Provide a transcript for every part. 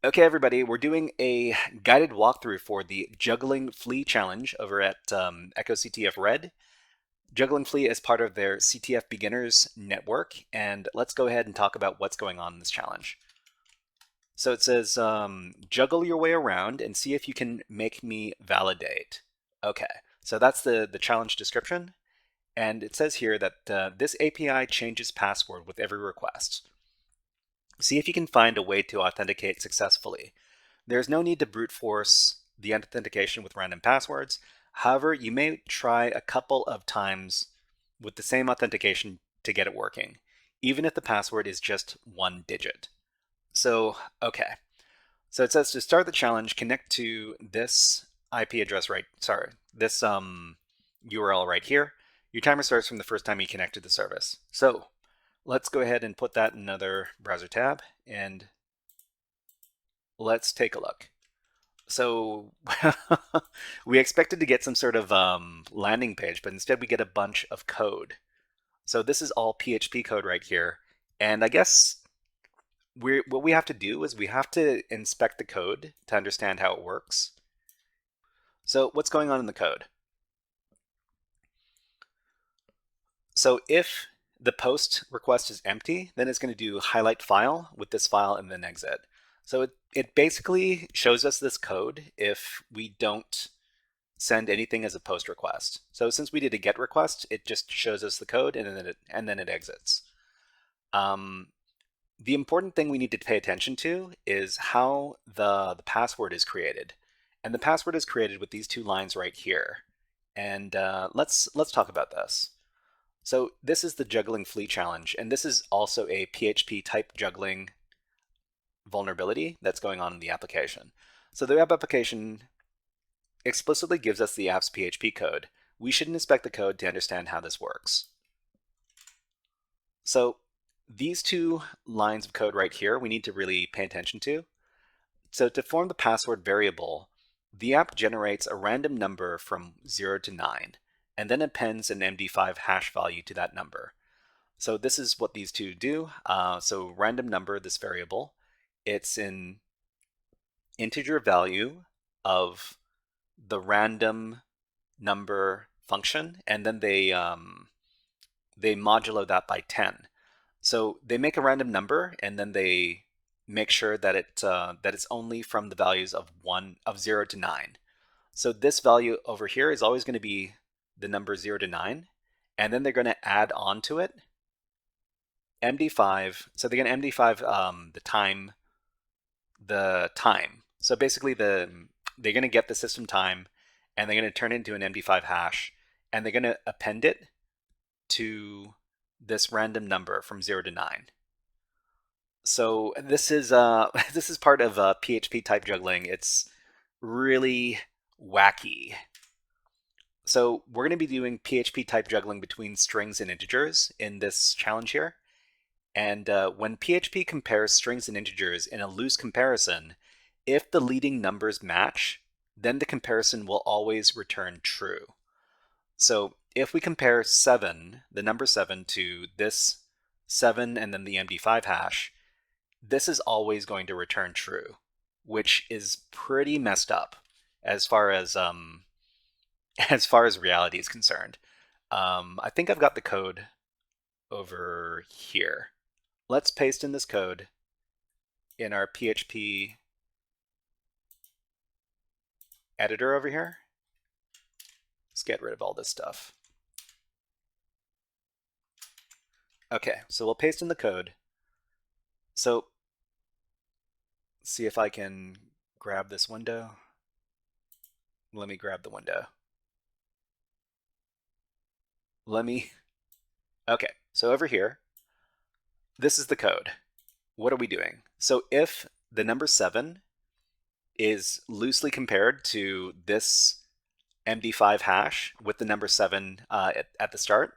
Okay, everybody, we're doing a guided walkthrough for the Juggling-Flea challenge over at EchoCTF Red. Juggling-Flea is part of their CTF Beginners network, and let's go ahead and talk about what's going on in this challenge. So it says, juggle your way around and see if you can make me validate. Okay, so that's the challenge description, and it says here that this API changes password with every request. See if you can find a way to authenticate successfully. There's no need to brute force the authentication with random passwords. However, you may try a couple of times with the same authentication to get it working, even if the password is just one digit. So, okay. So it says to start the challenge, connect to this IP address this URL right here. Your timer starts from the first time you connect to the service. So let's go ahead and put that in another browser tab and let's take a look. So we expected to get some sort of landing page, but instead we get a bunch of code. So this is all PHP code right here. And I guess what we have to do is we have to inspect the code to understand how it works. So what's going on in the code? So if the post request is empty, then it's going to do highlight file with this file and then exit. So it basically shows us this code if we don't send anything as a post request. So since we did a get request, it just shows us the code and then it exits. The important thing we need to pay attention to is how the password is created. And the password is created with these two lines right here. And let's talk about this. So this is the Juggling-Flea challenge, and this is also a PHP type juggling vulnerability that's going on in the application. So the web application explicitly gives us the app's PHP code. We should inspect the code to understand how this works. So these two lines of code right here, we need to really pay attention to. So to form the password variable, the app generates a random number from 0 to 9, and then appends an MD5 hash value to that number. So this is what these two do. So random number, this variable, it's an integer value of the random number function, and then they modulo that by 10. So they make a random number, and then they make sure that it's only from the values of 0 to 9. So this value over here is always going to be the number 0 to 9, and then they're going to add on to it MD5. So they're going to MD5 the time. So basically they're going to get the system time, and they're going to turn it into an MD5 hash, and they're going to append it to this random number from 0 to 9. So this is this is part of PHP type juggling. It's really wacky. So we're going to be doing PHP type juggling between strings and integers in this challenge here. And when PHP compares strings and integers in a loose comparison, if the leading numbers match, then the comparison will always return true. So if we compare 7, the number 7, to this 7 and then the MD5 hash, this is always going to return true, which is pretty messed up as far as reality is concerned. I think I've got the code over here. Let's paste in this code in our PHP editor over here. Let's get rid of all this stuff. Okay, so we'll paste in the code. So let's see if I can grab this window. Let me grab the window. Okay, so over here, this is the code. What are we doing? So if the number 7 is loosely compared to this MD5 hash with the number 7 at the start,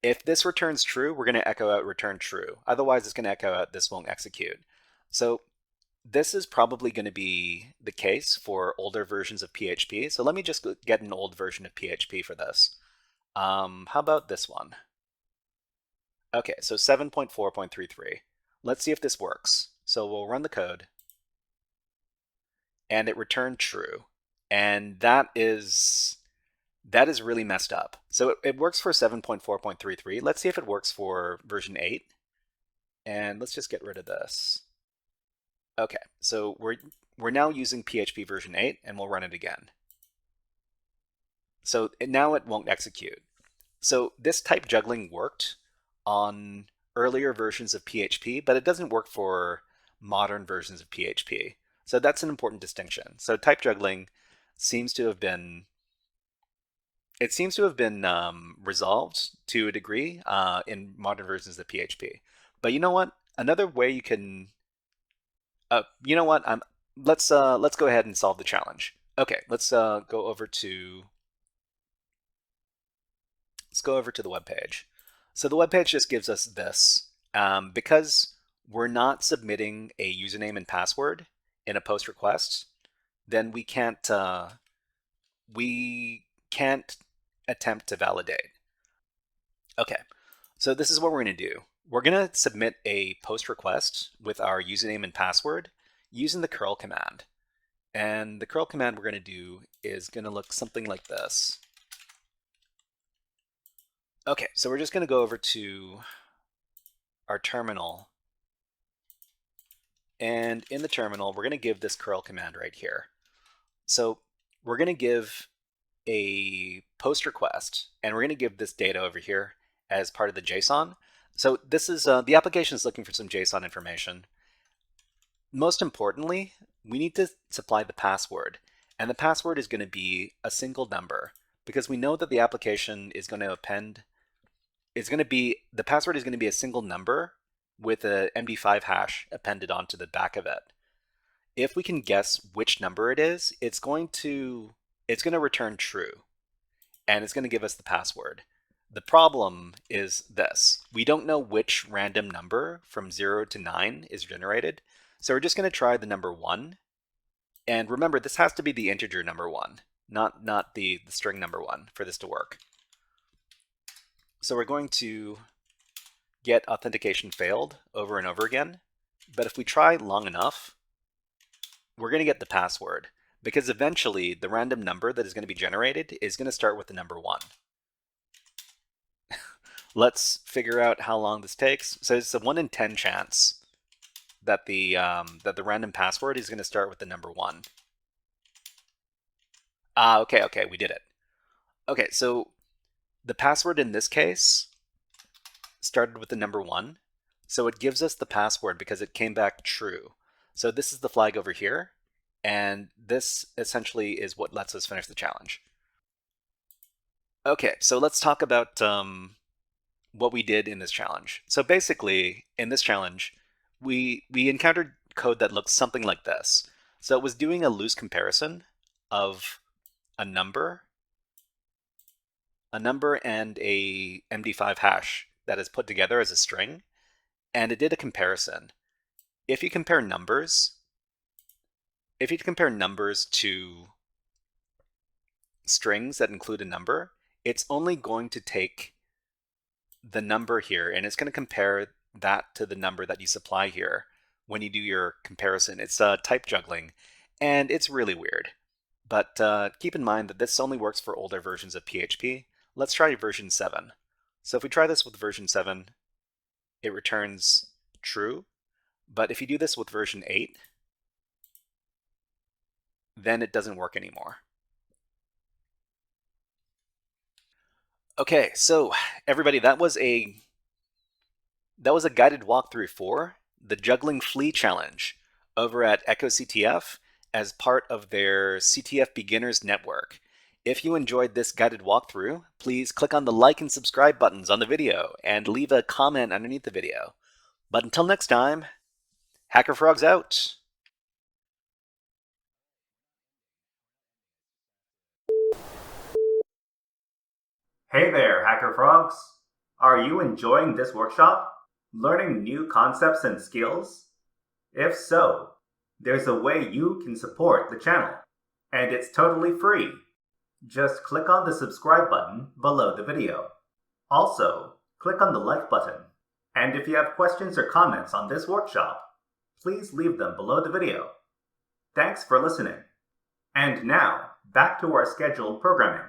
if this returns true, we're going to echo out return true. Otherwise, it's going to echo out this won't execute. So this is probably going to be the case for older versions of PHP. So let me just get an old version of PHP for this. How about this one? Okay, so 7.4.33. Let's see if this works. So we'll run the code, and it returned true. And that is really messed up. So it works for 7.4.33. Let's see if it works for version 8. And let's just get rid of this. Okay, so we're now using PHP version 8, and we'll run it again. So now it won't execute. So this type juggling worked on earlier versions of PHP, but it doesn't work for modern versions of PHP. So that's an important distinction. So type juggling seems to have been resolved to a degree in modern versions of PHP. But you know what? Another way you can, you know what? Let's go ahead and solve the challenge. Okay, let's go over to the web page. So the web page just gives us this. Because we're not submitting a username and password in a post request, then we can't attempt to validate. Okay, so this is what we're going to do. We're going to submit a post request with our username and password using the curl command. And the curl command we're going to do is going to look something like this. Okay, so we're just going to go over to our terminal. And in the terminal, we're going to give this curl command right here. So we're going to give a post request, and we're going to give this data over here as part of the JSON. So this is the application is looking for some JSON information. Most importantly, we need to supply the password, and the password is going to be a single number because we know that the application is going to append. The password is going to be a single number with a MD5 hash appended onto the back of it. If we can guess which number it is, it's going to return true, and it's going to give us the password. The problem is this. We don't know which random number from 0 to 9 is generated, so we're just going to try the number 1. And remember, this has to be the integer number 1, not the string number 1 for this to work. So we're going to get authentication failed over and over again. But if we try long enough, we're going to get the password, because eventually the random number that is going to be generated is going to start with the number 1. Let's figure out how long this takes. So it's a 1 in 10 chance that the random password is going to start with the number 1. Okay, we did it. Okay, so the password in this case started with the number 1. So it gives us the password because it came back true. So this is the flag over here, and this essentially is what lets us finish the challenge. Okay, so let's talk about what we did in this challenge. So basically, in this challenge, we encountered code that looks something like this. So it was doing a loose comparison of a number and a MD5 hash that is put together as a string, and it did a comparison. If you compare numbers to strings that include a number, it's only going to take the number here, and it's going to compare that to the number that you supply here when you do your comparison. It's type juggling, and it's really weird. But keep in mind that this only works for older versions of PHP. Let's try version 7. So if we try this with version 7, it returns true. But if you do this with version 8, then it doesn't work anymore. Okay, so everybody, that was a guided walkthrough for the Juggling-Flea challenge over at EchoCTF as part of their CTF Beginners Network. If you enjoyed this guided walkthrough, please click on the like and subscribe buttons on the video and leave a comment underneath the video. But until next time, HackerFrogs out! Hey there, HackerFrogs! Are you enjoying this workshop? Learning new concepts and skills? If so, There's a way you can support the channel, and it's totally free. Just click on the subscribe button below the video. Also, click on the like button. And if you have questions or comments on this workshop, please leave them below the video. Thanks for listening. And now, back to our scheduled programming.